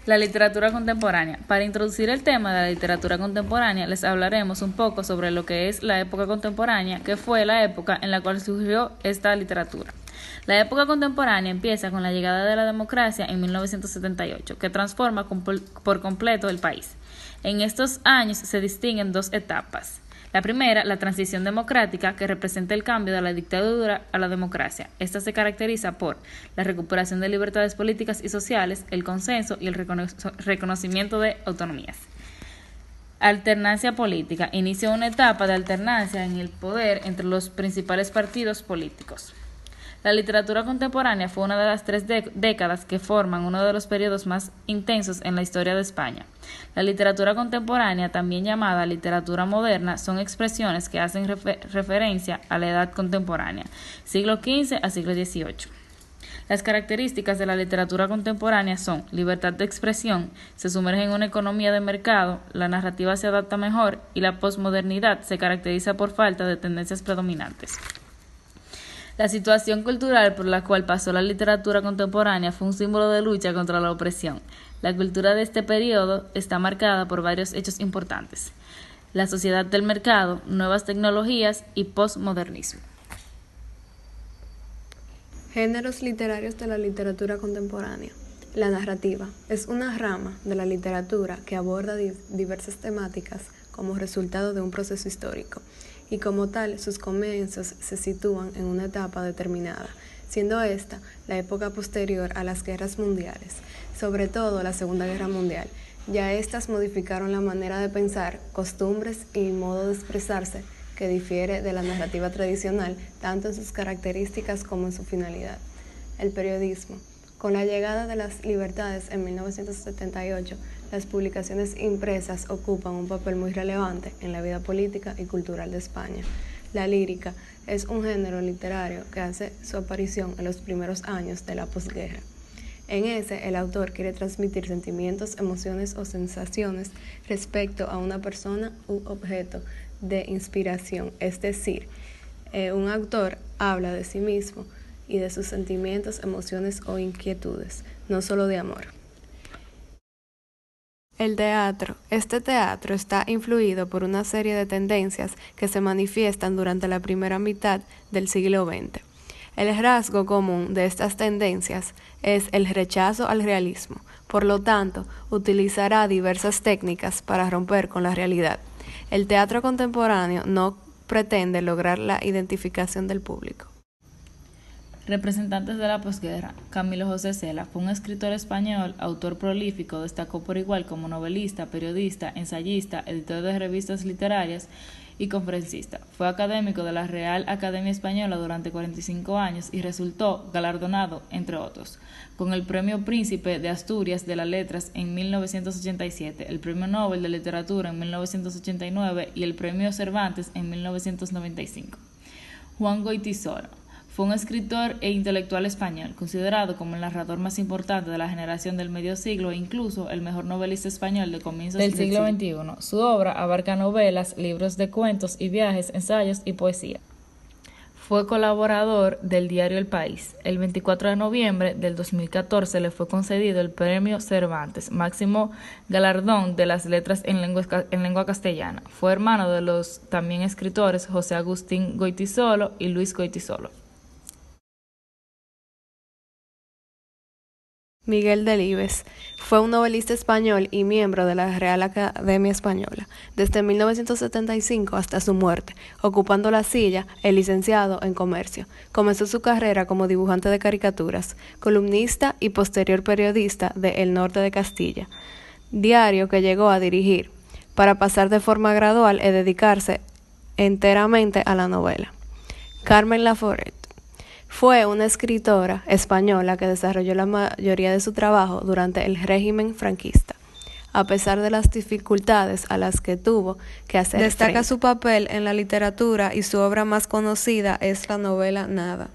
La literatura contemporánea. Para introducir el tema de la literatura contemporánea, les hablaremos un poco sobre lo que es la época contemporánea, que fue la época en la cual surgió esta literatura. La época contemporánea empieza con la llegada de la democracia en 1978, que transforma por completo el país. En estos años se distinguen dos etapas. La primera, la transición democrática, que representa el cambio de la dictadura a la democracia. Esta se caracteriza por la recuperación de libertades políticas y sociales, el consenso y el reconocimiento de autonomías. Alternancia política. Inicia una etapa de alternancia en el poder entre los principales partidos políticos. La literatura contemporánea fue una de las tres décadas que forman uno de los periodos más intensos en la historia de España. La literatura contemporánea, también llamada literatura moderna, son expresiones que hacen referencia a la edad contemporánea, siglo XV a siglo XVIII. Las características de la literatura contemporánea son libertad de expresión, se sumerge en una economía de mercado, la narrativa se adapta mejor y la posmodernidad se caracteriza por falta de tendencias predominantes. La situación cultural por la cual pasó la literatura contemporánea fue un símbolo de lucha contra la opresión. La cultura de este periodo está marcada por varios hechos importantes: la sociedad del mercado, nuevas tecnologías y posmodernismo. Géneros literarios de la literatura contemporánea. La narrativa es una rama de la literatura que aborda diversas temáticas como resultado de un proceso histórico, y como tal sus comienzos se sitúan en una etapa determinada, siendo esta la época posterior a las guerras mundiales, sobre todo la Segunda Guerra Mundial. Ya estas modificaron la manera de pensar, costumbres y modo de expresarse que difiere de la narrativa tradicional, tanto en sus características como en su finalidad. El periodismo. Con la llegada de las libertades en 1978, las publicaciones impresas ocupan un papel muy relevante en la vida política y cultural de España. La lírica es un género literario que hace su aparición en los primeros años de la posguerra. En ese, el autor quiere transmitir sentimientos, emociones o sensaciones respecto a una persona u objeto de inspiración, es decir, un autor habla de sí mismo y de sus sentimientos, emociones o inquietudes, no solo de amor. El teatro. Este teatro está influido por una serie de tendencias que se manifiestan durante la primera mitad del siglo XX. El rasgo común de estas tendencias es el rechazo al realismo, por lo tanto, utilizará diversas técnicas para romper con la realidad. El teatro contemporáneo no pretende lograr la identificación del público. Representantes de la posguerra. Camilo José Cela fue un escritor español, autor prolífico, destacó por igual como novelista, periodista, ensayista, editor de revistas literarias y conferencista. Fue académico de la Real Academia Española durante 45 años y resultó galardonado, entre otros, con el Premio Príncipe de Asturias de las Letras en 1987, el Premio Nobel de Literatura en 1989 y el Premio Cervantes en 1995. Juan Goytisolo fue un escritor e intelectual español, considerado como el narrador más importante de la generación del medio siglo e incluso el mejor novelista español de comienzos del siglo XXI. Su obra abarca novelas, libros de cuentos y viajes, ensayos y poesía. Fue colaborador del diario El País. El 24 de noviembre del 2014 le fue concedido el Premio Cervantes, máximo galardón de las letras en lengua castellana. Fue hermano de los también escritores José Agustín Goytisolo y Luis Goytisolo. Miguel Delibes fue un novelista español y miembro de la Real Academia Española, desde 1975 hasta su muerte, ocupando la silla el licenciado en Comercio. Comenzó su carrera como dibujante de caricaturas, columnista y posterior periodista de El Norte de Castilla, diario que llegó a dirigir, para pasar de forma gradual y dedicarse enteramente a la novela. Carmen Laforet fue una escritora española que desarrolló la mayoría de su trabajo durante el régimen franquista. A pesar de las dificultades a las que tuvo que hacer frente, destaca su papel en la literatura y su obra más conocida es la novela Nada.